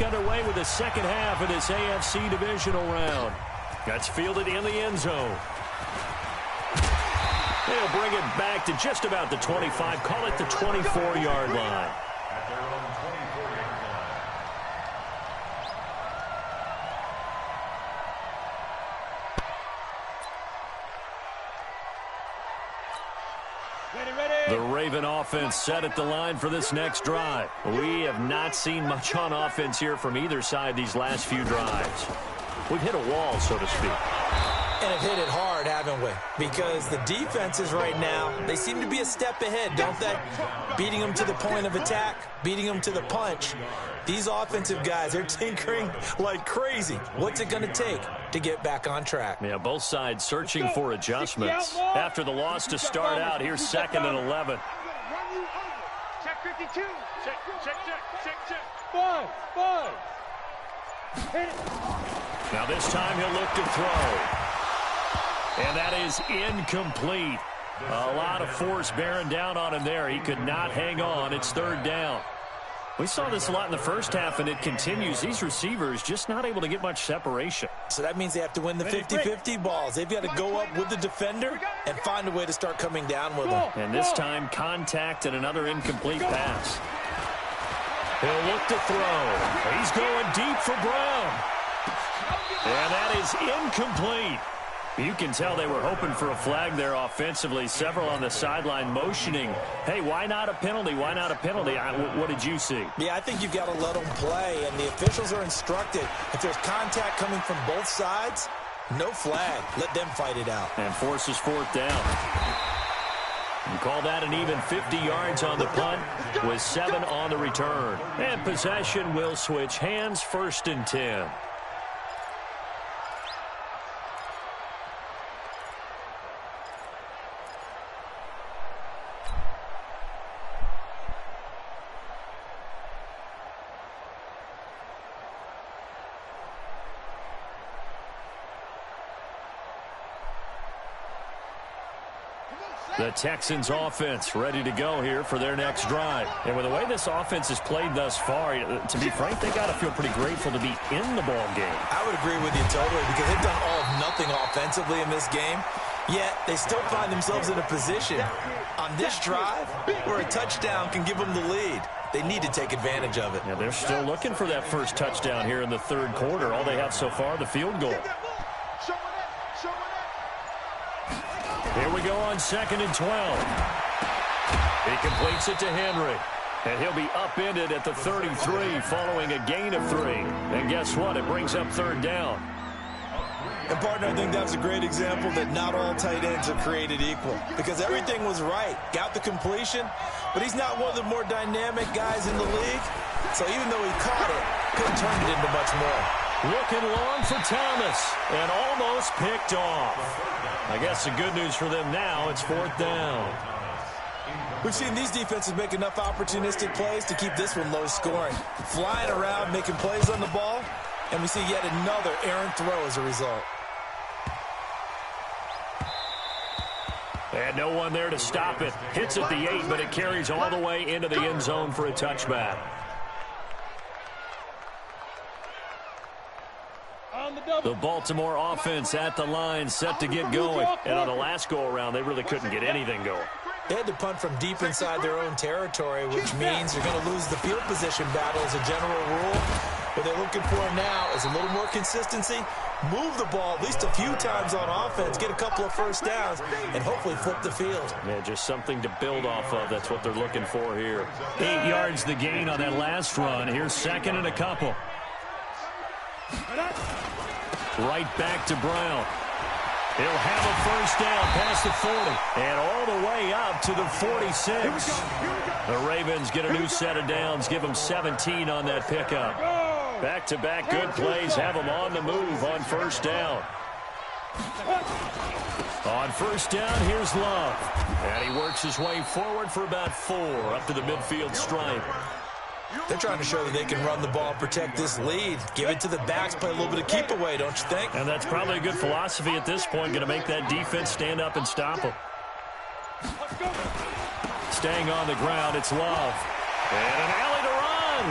Underway with the second half of this AFC divisional round. That's fielded in the end zone. They'll bring it back to just about the 25. Call it the 24-yard line. The Raven offense set at the line for this next drive. We have not seen much on offense here from either side these last few drives. We've hit a wall, so to speak. And have hit it hard, haven't we? Because the defenses right now, they seem to be a step ahead, don't they? Beating them to the point of attack, beating them to the punch. These offensive guys, they're tinkering like crazy. What's it going to take to get back on track? Yeah, both sides searching for adjustments. After the loss to start out, here's 2nd and 11. Check 52. Check. 5. Hit it. Now this time he'll look to throw. And that is incomplete. A lot of force bearing down on him there. He could not hang on. It's 3rd down. We saw this a lot in the first half, and it continues. These receivers just not able to get much separation. So that means they have to win the 50-50 balls. They've got to go up with the defender and find a way to start coming down with them. And this time, contact and another incomplete pass. He'll look to throw. He's going deep for Brown. And that is incomplete. You can tell they were hoping for a flag there offensively. Several on the sideline motioning, hey, why not a penalty? Why not a penalty? What did you see? Yeah, I think you've got to let them play, and the officials are instructed. If there's contact coming from both sides, no flag. Let them fight it out. And forces 4th down. You call that an even 50 yards on the punt with 7 on the return. And possession will switch hands, 1st and 10. The Texans offense ready to go here for their next drive. And with the way this offense has played thus far, to be frank, they got to feel pretty grateful to be in the ball game. I would agree with you totally, because they've done all of nothing offensively in this game, yet they still find themselves in a position on this drive where a touchdown can give them the lead. They need to take advantage of it. Yeah, they're still looking for that first touchdown here in the 3rd quarter. All they have so far, the field goal. Here we go on 2nd and 12. He completes it to Henry. And he'll be upended at the 33 following a gain of 3. And guess what? It brings up 3rd down. And, partner, I think that's a great example that not all tight ends are created equal. Because everything was right. Got the completion, but he's not one of the more dynamic guys in the league. So even though he caught it, couldn't turn it into much more. Looking long for Thomas, and almost picked off. I guess the good news for them now, it's 4th down. We've seen these defenses make enough opportunistic plays to keep this one low scoring. Flying around, making plays on the ball, and we see yet another errant throw as a result. And no one there to stop it. Hits at the 8, but it carries all the way into the end zone for a touchback. The Baltimore offense at the line, set to get going. And on the last go-around, they really couldn't get anything going. They had to punt from deep inside their own territory, which means they're going to lose the field position battle as a general rule. What they're looking for now is a little more consistency, move the ball at least a few times on offense, get a couple of first downs, and hopefully flip the field. Yeah, just something to build off of. That's what they're looking for here. 8 yards the gain on that last run. Here's 2nd and a couple. Right back to Brown. He'll have a first down past the 40 and all the way up to the 46. The Ravens get a new set of downs, give them 17 on that pickup. Back-to-back good plays have them on the move on 1st down. On 1st down, here's Love. And he works his way forward for about 4 up to the midfield stripe. They're trying to show that they can run the ball, protect this lead. Give it to the backs, play a little bit of keep away, don't you think? And that's probably a good philosophy at this point, going to make that defense stand up and stop them. Staying on the ground, it's Love. And an alley to run.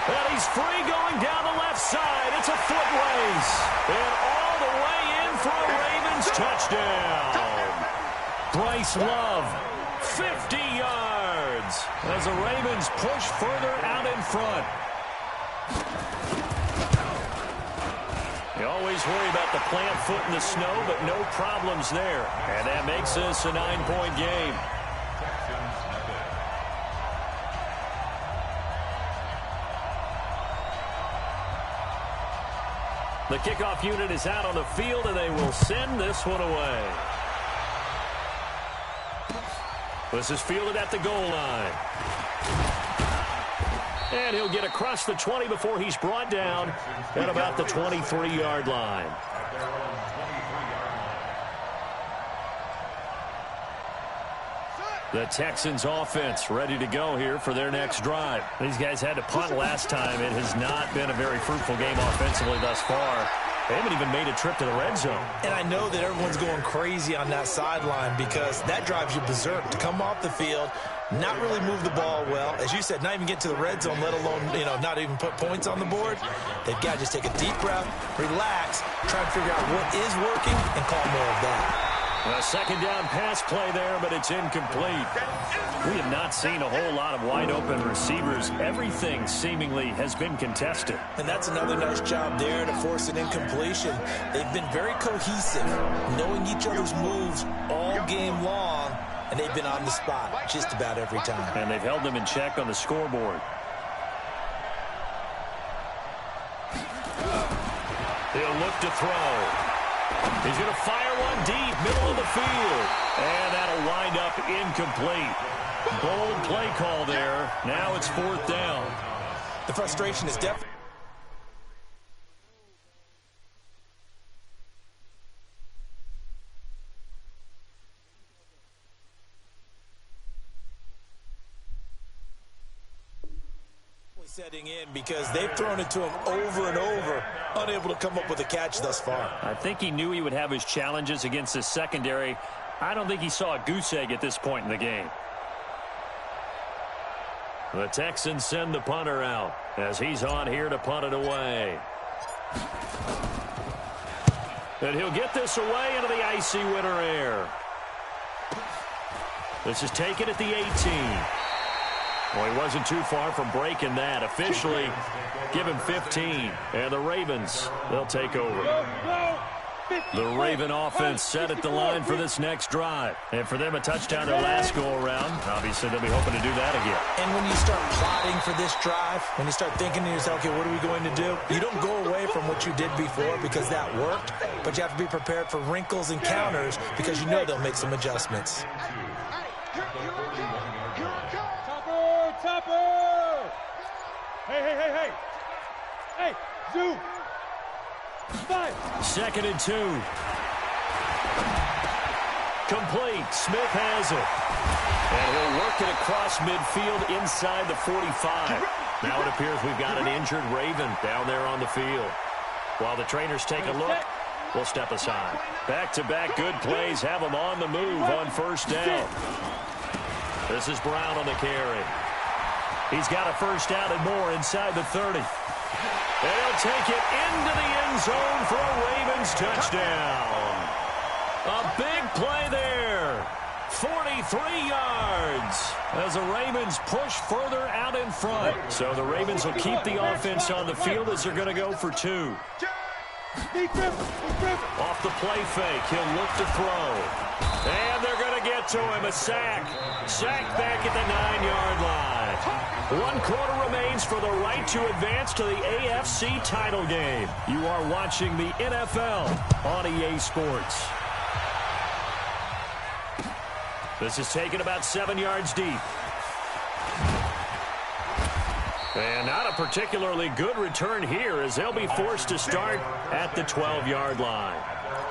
And he's free going down the left side. It's a foot race. And all the way in for a Ravens touchdown. Bryce Love, 50 yards. As the Ravens push further out in front. You always worry about the plant foot in the snow, but no problems there. And that makes this a 9-point game. The kickoff unit is out on the field, and they will send this one away. This is fielded at the goal line. And he'll get across the 20 before he's brought down at about the 23-yard line. The Texans offense ready to go here for their next drive. These guys had to punt last time. It has not been a very fruitful game offensively thus far. They haven't even made a trip to the red zone. And I know that everyone's going crazy on that sideline because that drives you berserk to come off the field, not really move the ball well. As you said, not even get to the red zone, let alone, not even put points on the board. They've got to just take a deep breath, relax, try to figure out what is working, and call more of that. A second down pass play there, but it's incomplete. We have not seen a whole lot of wide-open receivers. Everything seemingly has been contested. And that's another nice job there to force an incompletion. They've been very cohesive, knowing each other's moves all game long, and they've been on the spot just about every time. And they've held them in check on the scoreboard. He'll look to throw. He's going to fire one deep, middle of the field. And that'll wind up incomplete. Bold play call there. Now it's 4th down. The frustration is definitely... setting in because they've thrown it to him over and over, unable to come up with a catch thus far. I think he knew he would have his challenges against his secondary. I don't think he saw a goose egg at this point in the game. The Texans send the punter out as he's on here to punt it away. And he'll get this away into the icy winter air. This is taken at the 18. Well, he wasn't too far from breaking that. Officially, give him 15. And the Ravens, they'll take over. The Raven offense set at the line for this next drive. And for them, a touchdown their last go-around. Obviously, they'll be hoping to do that again. And when you start plotting for this drive, when you start thinking to yourself, okay, what are we going to do? You don't go away from what you did before because that worked, but you have to be prepared for wrinkles and counters because you know they'll make some adjustments. Topper! Hey! Hey, zoom! 5. 2nd and 2. Complete. Smith has it. And he'll work it across midfield inside the 45. Now it appears we've got an injured Raven down there on the field. While the trainers take a look, we'll step aside. Back-to-back good plays have them on the move on 1st down. This is Brown on the carry. He's got a 1st down and more inside the 30. And he'll take it into the end zone for a Ravens touchdown. A big play there. 43 yards as the Ravens push further out in front. So the Ravens will keep the offense on the field as they're going to go for 2. Off the play fake, he'll look to throw. And they're going to get to him, a sack. Sack back at the 9-yard line. 1 quarter remains for the right to advance to the AFC title game. You are watching the NFL on EA Sports. This is taken about 7 yards deep. And not a particularly good return here as they'll be forced to start at the 12-yard line.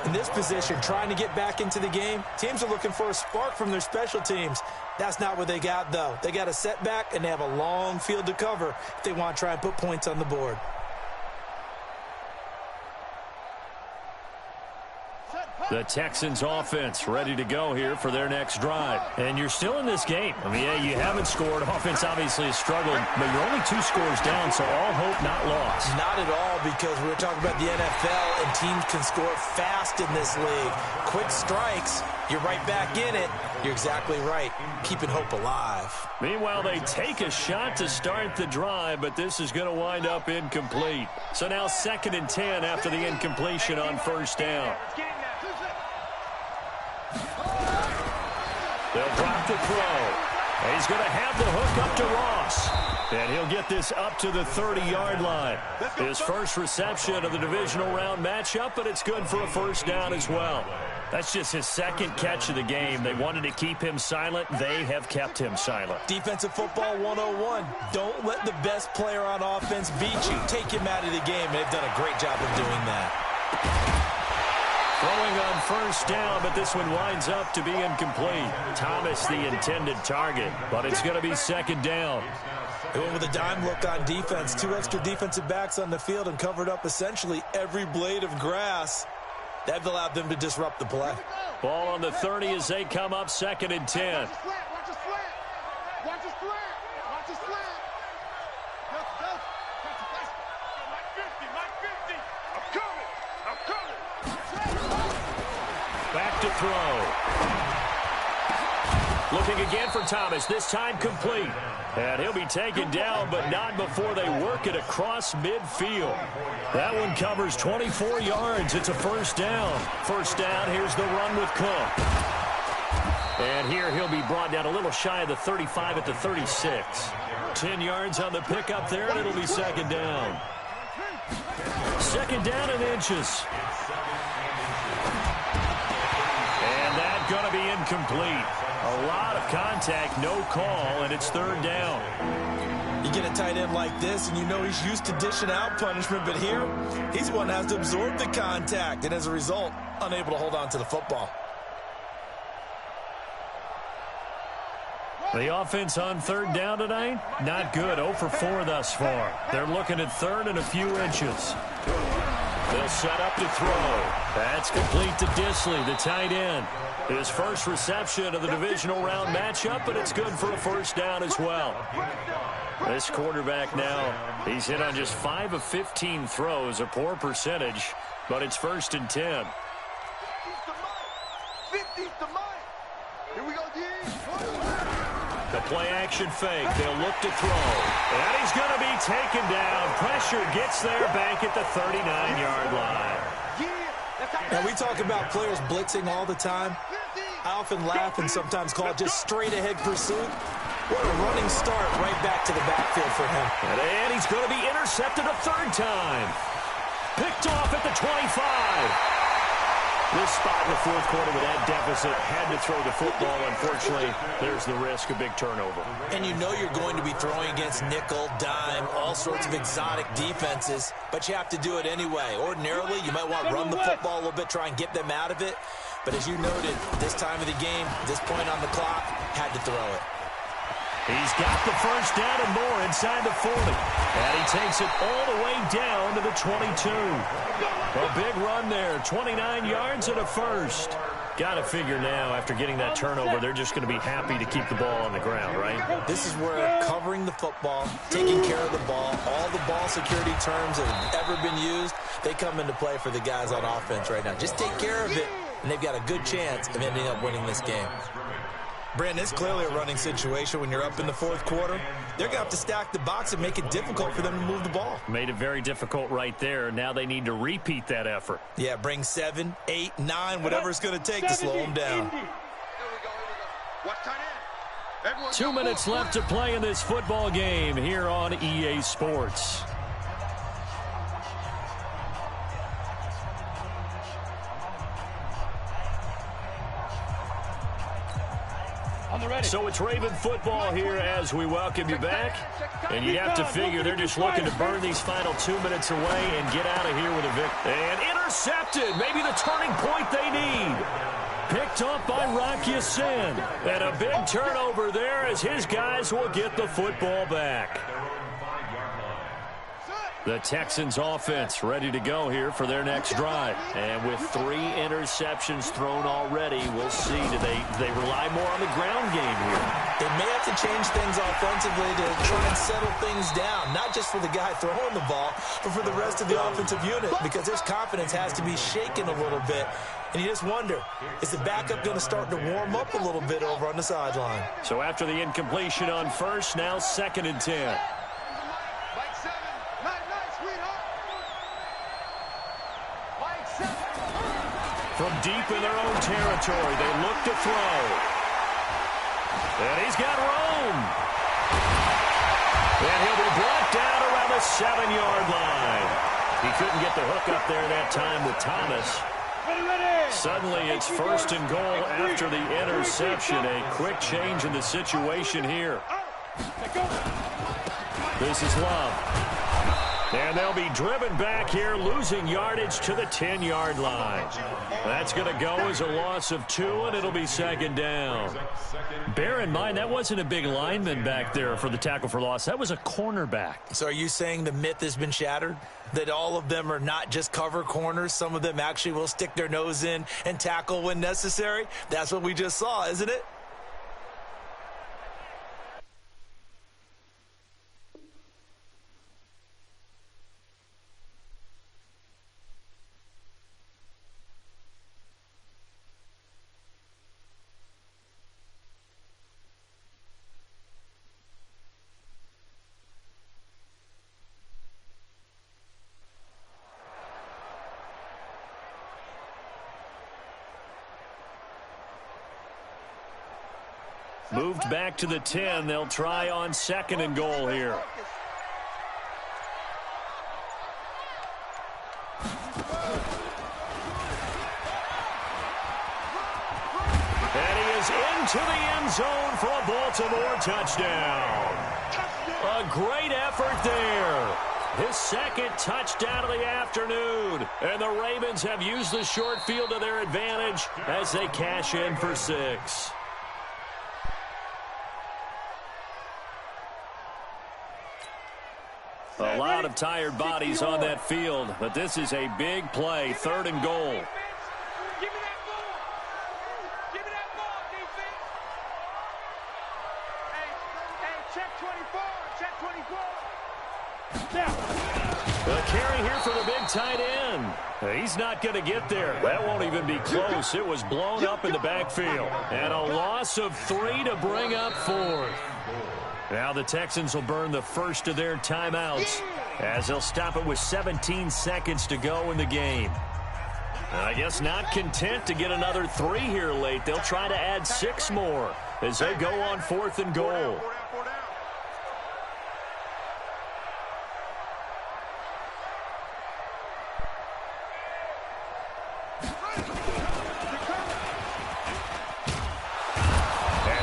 In this position, trying to get back into the game, teams are looking for a spark from their special teams. That's not what they got, though. They got a setback, and they have a long field to cover if they want to try and put points on the board. The Texans offense ready to go here for their next drive. And you're still in this game. I mean, yeah, you haven't scored. Offense obviously has struggled, but you're only 2 scores down, so all hope not lost. Not at all, because we were talking about the NFL, and teams can score fast in this league. Quick strikes, you're right back in it. You're exactly right. Keeping hope alive. Meanwhile, they take a shot to start the drive, but this is going to wind up incomplete. So now 2nd and 10 after the incompletion on 1st down. They'll drop the throw. And he's going to have the hook up to Ross. And he'll get this up to the 30-yard line. His first reception of the divisional round matchup, but it's good for a 1st down as well. That's just his 2nd catch of the game. They wanted to keep him silent. They have kept him silent. Defensive football 101. Don't let the best player on offense beat you. Take him out of the game, and they've done a great job of doing that. Throwing on 1st down, but this one winds up to be incomplete. Thomas the intended target, but it's going to be 2nd down. They went with a dime look on defense. 2 extra defensive backs on the field and covered up essentially every blade of grass. That allowed them to disrupt the play. Ball on the 30 as they come up 2nd and 10. Back to throw. Looking again for Thomas, this time complete. And he'll be taken down, but not before they work it across midfield. That one covers 24 yards. It's a 1st down. 1st down, here's the run with Cook. And here he'll be brought down a little shy of the 35 at the 36. 10 yards on the pickup there, and it'll be 2nd down. 2nd down and inches. And that's going to be incomplete. A lot of contact, no call, and it's 3rd down. You get a tight end like this, and you know he's used to dishing out punishment, but here, he's the one that has to absorb the contact, and as a result, unable to hold on to the football. The offense on 3rd down tonight, not good. 0 for 4 thus far. They're looking at 3rd and a few inches. They'll set up to throw. That's complete to Disley, the tight end. His first reception of the divisional round matchup, but it's good for a 1st down as well. This quarterback now, he's hit on just 5 of 15 throws, a poor percentage, but it's 1st and 10. The play-action fake. They'll look to throw. And he's going to be taken down. Pressure gets there back at the 39-yard line. Now, we talk about players blitzing all the time. I often laugh and sometimes call it just straight-ahead pursuit. What a running start right back to the backfield for him. And he's going to be intercepted a 3rd time. Picked off at the 25. This spot in the 4th quarter with that deficit, had to throw the football. Unfortunately, there's the risk of big turnover. And you know you're going to be throwing against nickel, dime, all sorts of exotic defenses, but you have to do it anyway. Ordinarily, you might want to run the football a little bit, try and get them out of it. But as you noted, this time of the game, this point on the clock, had to throw it. He's got the 1st down and more inside the 40. And he takes it all the way down to the 22. A big run there, 29 yards and a 1st. Got to figure now, after getting that turnover, they're just going to be happy to keep the ball on the ground, right? This is where covering the football, taking care of the ball, all the ball security terms that have ever been used, they come into play for the guys on offense right now. Just take care of it, and they've got a good chance of ending up winning this game. Brandon, it's clearly a running situation when you're up in the 4th quarter. They're going to have to stack the box and make it difficult for them to move the ball. Made it very difficult right there. Now they need to repeat that effort. Yeah, bring 7, 8, 9, whatever it's going to take to slow them down. 2 minutes left to play in this football game here on EA Sports. So it's Raven football here as we welcome you back. And you have to figure they're just looking to burn these final 2 minutes away and get out of here with a victory. And intercepted. Maybe the turning point they need. Picked up by Rocky Sin. And a big turnover there as his guys will get the football back. The Texans offense ready to go here for their next drive. And with 3 interceptions thrown already, we'll see. Do they rely more on the ground game here? They may have to change things offensively to try and settle things down, not just for the guy throwing the ball, but for the rest of the offensive unit, because his confidence has to be shaken a little bit. And you just wonder, is the backup going to start to warm up a little bit over on the sideline? So after the incompletion on first, now 2nd and 10. From deep in their own territory, they look to throw. And he's got room. And he'll be brought down around the 7-yard line. He couldn't get the hook up there that time with Thomas. Suddenly it's 1st and goal after the interception. A quick change in the situation here. This is Love. And they'll be driven back here, losing yardage to the 10-yard line. That's going to go as a loss of 2, and it'll be 2nd down. Bear in mind, that wasn't a big lineman back there for the tackle for loss. That was a cornerback. So are you saying the myth has been shattered? That all of them are not just cover corners? Some of them actually will stick their nose in and tackle when necessary? That's what we just saw, isn't it? Moved back to the 10. They'll try on 2nd and goal here. And he is into the end zone for a Baltimore touchdown. A great effort there. His 2nd touchdown of the afternoon. And the Ravens have used the short field to their advantage as they cash in for 6. A lot of tired bodies on that field, but this is a big play, 3rd and goal. Give me that ball. Give me that ball, defense. Hey, check 24. Check 24. Now. A carry here for the big tight end. He's not going to get there. That won't even be close. It was blown up in the backfield. And a loss of 3 to bring up 4th. Now the Texans will burn the first of their timeouts as they'll stop it with 17 seconds to go in the game. I guess not content to get another 3 here late. They'll try to add 6 more as they go on 4th and goal.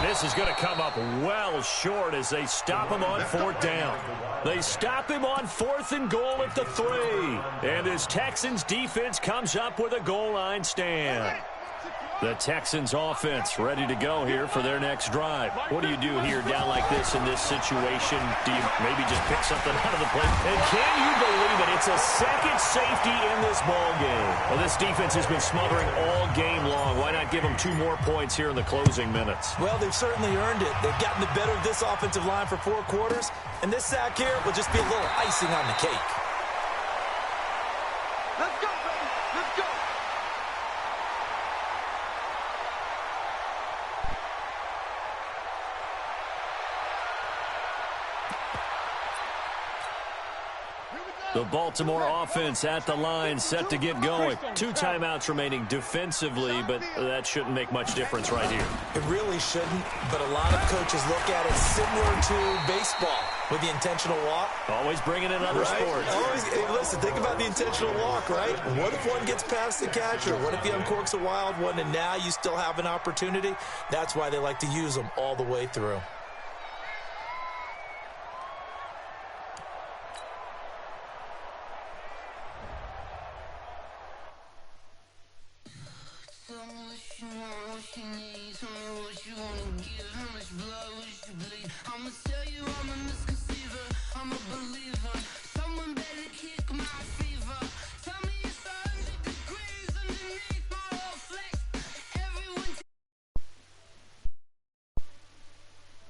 This is going to come up well short as they stop him on 4th down. They stop him on 4th and goal at the 3. And his Texans defense comes up with a goal line stand. The Texans offense ready to go here for their next drive. What do you do here down like this in this situation? Do you maybe just pick something out of the play? And can you believe it? It's a 2nd safety in this ball game. Well, this defense has been smothering all game long. Why not give them 2 more points here in the closing minutes? Well, they've certainly earned it. They've gotten the better of this offensive line for 4 quarters. And this sack here will just be a little icing on the cake. Let's go, baby. Let's go. The Baltimore offense at the line, set to get going. 2 timeouts remaining defensively, but that shouldn't make much difference right here. It really shouldn't, but a lot of coaches look at it similar to baseball with the intentional walk. Always bringing in other sports. Hey, listen, think about the intentional walk, right? What if one gets past the catcher? What if he uncorks a wild one and now you still have an opportunity? That's why they like to use them all the way through. Tell me what you wanna give, how much blood would you bleed? I'ma tell you I'm a